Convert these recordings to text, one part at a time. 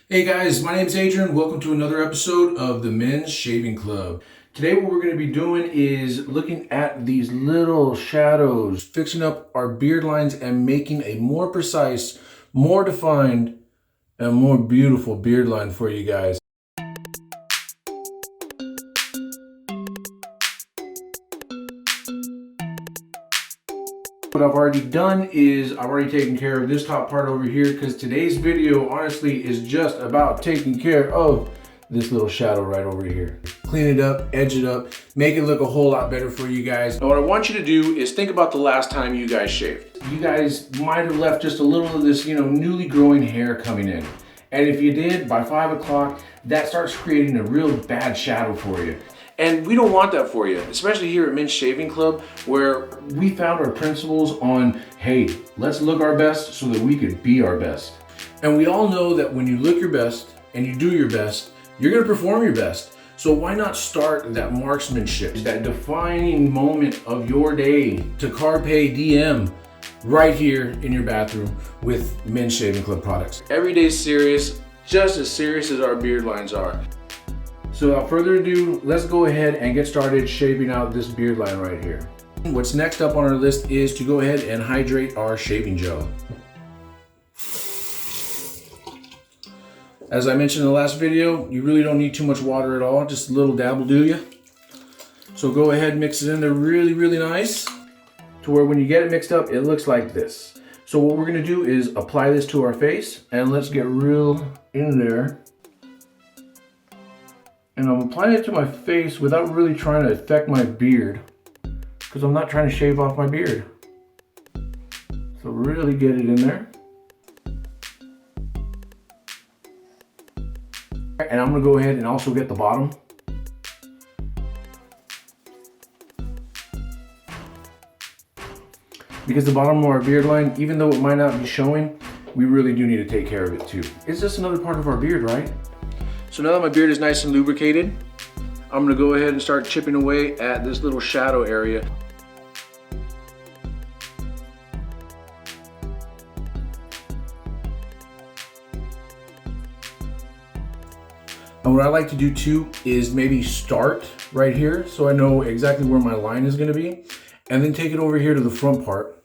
Hey guys, my name is Adrian. Welcome to another episode of the Men's Shaving Club. Today what we're going to be doing is looking at these little shadows, fixing up our beard lines and making a more precise, more defined, and more beautiful beard line for you guys. What I've already done is I've already taken care of this top part over here because today's video honestly is just about taking care of this little shadow right over here. Clean it up, edge it up, make it look a whole lot better for you guys. Now what I want you to do is think about the last time you guys shaved. You guys might have left just a little of this, newly growing hair coming in. And if you did, by 5 o'clock, that starts creating a real bad shadow for you. And we don't want that for you, especially here at Men's Shaving Club, where we found our principles on, hey, let's look our best so that we could be our best. And we all know that when you look your best and you do your best, you're gonna perform your best. So why not start that marksmanship, that defining moment of your day to Carpe Diem right here in your bathroom with Men's Shaving Club products. Every day's serious, just as serious as our beard lines are. So without further ado, let's go ahead and get started shaving out this beard line right here. What's next up on our list is to go ahead and hydrate our shaving gel. As I mentioned in the last video, you really don't need too much water at all, just a little dab will do you. So go ahead and mix it in there really, really nice to where when you get it mixed up, it looks like this. So what we're gonna do is apply this to our face and let's get real in there. And I'm applying it to my face without really trying to affect my beard because I'm not trying to shave off my beard. So really get it in there. And I'm gonna go ahead and also get the bottom. Because the bottom of our beard line, even though it might not be showing, we really do need to take care of it too. It's just another part of our beard, right? So now that my beard is nice and lubricated, I'm gonna go ahead and start chipping away at this little shadow area. And what I like to do too is maybe start right here so I know exactly where my line is gonna be, and then take it over here to the front part.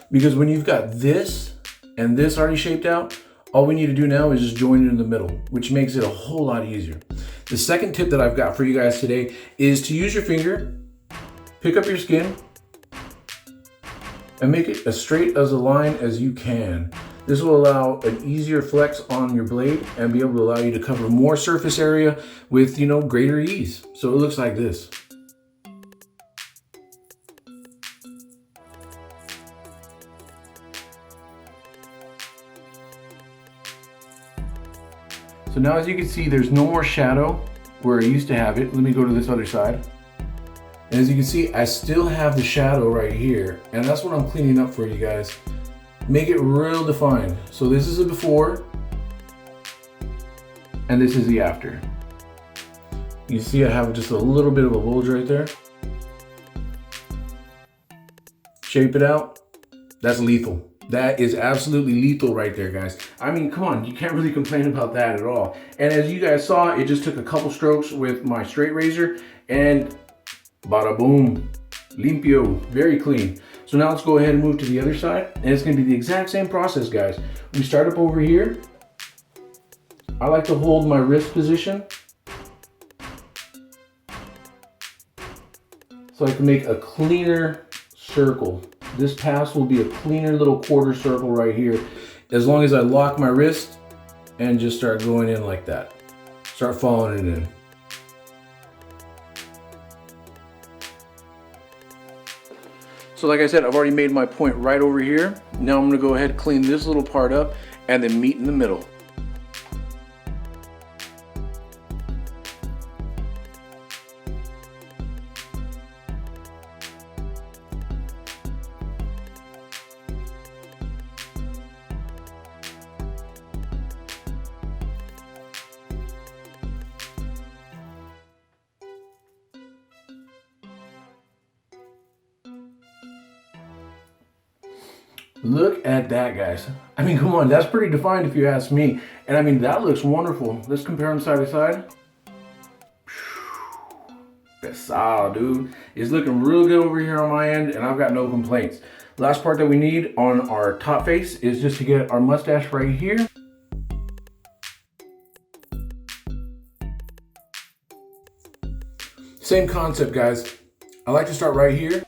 Because when you've got this and this already shaped out, all we need to do now is just join it in the middle, which makes it a whole lot easier. The second tip that I've got for you guys today is to use your finger, pick up your skin, and make it as straight as a line as you can. This will allow an easier flex on your blade and be able to allow you to cover more surface area with, greater ease. So it looks like this. So now as you can see, there's no more shadow where I used to have it. Let me go to this other side. And as you can see, I still have the shadow right here. And that's what I'm cleaning up for you guys. Make it real defined. So this is the before, and this is the after. You see I have just a little bit of a bulge right there. Shape it out. That's lethal. That is absolutely lethal right there, guys. I mean, come on, you can't really complain about that at all. And as you guys saw, it just took a couple strokes with my straight razor and bada boom, limpio, very clean. So now let's go ahead and move to the other side. And it's gonna be the exact same process, guys. We start up over here. I like to hold my wrist position so I can make a cleaner circle. This pass will be a cleaner little quarter circle right here, as long as I lock my wrist and just start going in like that. Start following it in. So like I said, I've already made my point right over here. Now I'm gonna go ahead and clean this little part up and then meet in the middle. Look at that, guys. I mean, come on, that's pretty defined if you ask me. And I mean, that looks wonderful. Let's compare them side to side. Pesado, dude. It's looking real good over here on my end, and I've got no complaints. Last part that we need on our top face is just to get our mustache right here. Same concept, guys. I like to start right here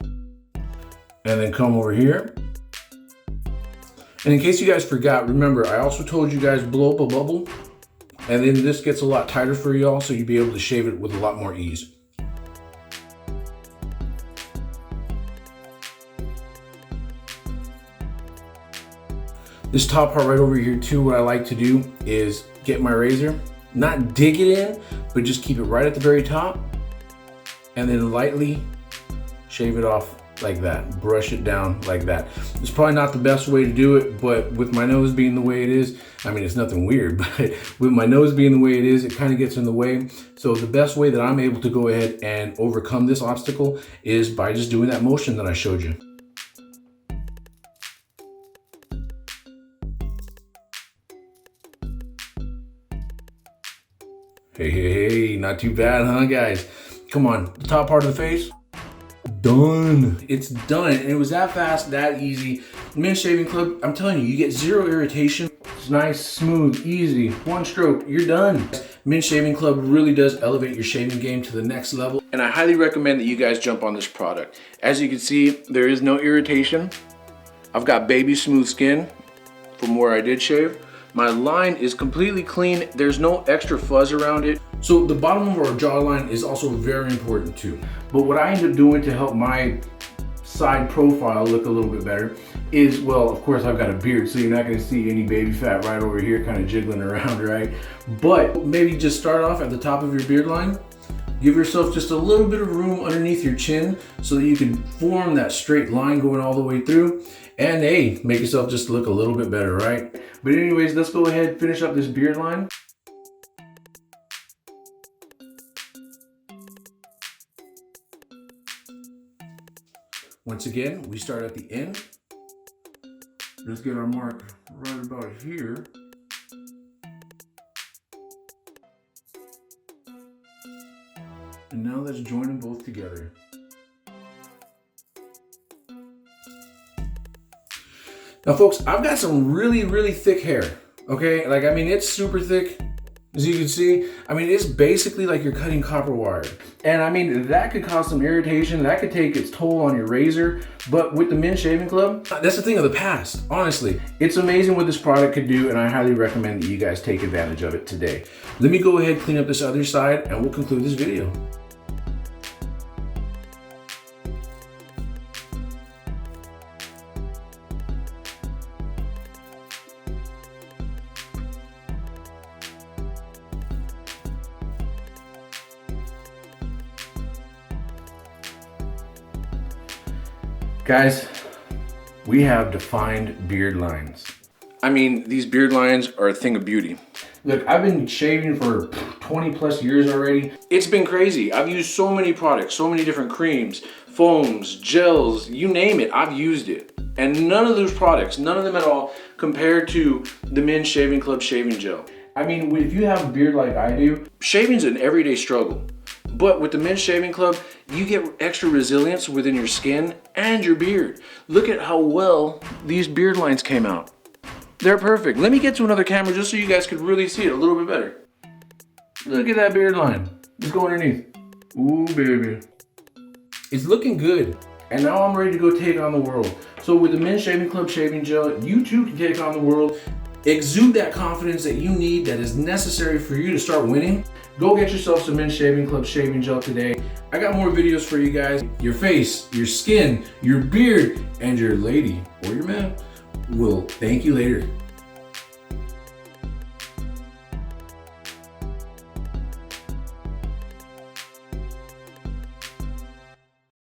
and then come over here. And in case you guys forgot, remember, I also told you guys blow up a bubble, and then this gets a lot tighter for y'all, so you'll be able to shave it with a lot more ease. This top part right over here too, what I like to do is get my razor, not dig it in, but just keep it right at the very top, and then lightly shave it off like that, brush it down like that. It's probably not the best way to do it, but with my nose being the way it is, I mean, it's nothing weird, but with my nose being the way it is, it kind of gets in the way. So the best way that I'm able to go ahead and overcome this obstacle is by just doing that motion that I showed you. Hey, not too bad, huh, guys? Come on, the top part of the face, done. It's done, and it was that fast, that easy. Men's shaving club, I'm telling you, you get zero irritation. It's nice, smooth, easy, one stroke, you're done. Men's shaving club really does elevate your shaving game to the next level, and I highly recommend that you guys jump on this product. As you can see, there is no irritation. I've got baby smooth skin from where I did shave. My line is completely clean. There's no extra fuzz around it. So the bottom of our jawline is also very important too. But what I end up doing to help my side profile look a little bit better is, well, of course I've got a beard, so you're not gonna see any baby fat right over here kind of jiggling around, right? But maybe just start off at the top of your beard line. Give yourself just a little bit of room underneath your chin so that you can form that straight line going all the way through. And hey, make yourself just look a little bit better, right? But anyways, let's go ahead and finish up this beard line. Once again, we start at the end. Let's get our mark right about here. And now let's join them both together. Now folks, I've got some really thick hair, okay? Like, I mean, it's super thick, as you can see. I mean, it's basically like you're cutting copper wire. And I mean, that could cause some irritation, that could take its toll on your razor, but with the Men's Shaving Club, that's a thing of the past, honestly. It's amazing what this product could do, and I highly recommend that you guys take advantage of it today. Let me go ahead, clean up this other side, and we'll conclude this video. Guys, we have defined beard lines. I mean, these beard lines are a thing of beauty. Look, I've been shaving for 20 plus years already. It's been crazy. I've used so many products, so many different creams, foams, gels, you name it, I've used it. And none of those products, none of them at all, compared to the Men's Shaving Club shaving gel. I mean, if you have a beard like I do, shaving's an everyday struggle. But with the Men's Shaving Club, you get extra resilience within your skin and your beard. Look at how well these beard lines came out. They're perfect. Let me get to another camera just so you guys could really see it a little bit better. Look at that beard line. Let's go underneath. Ooh, baby. It's looking good. And now I'm ready to go take on the world. So with the Men's Shaving Club shaving gel, you too can take on the world. Exude that confidence that you need, that is necessary for you to start winning. Go get yourself some Men's Shaving Club shaving gel today. I got more videos for you guys. Your face, your skin, your beard, and your lady or your man will thank you later.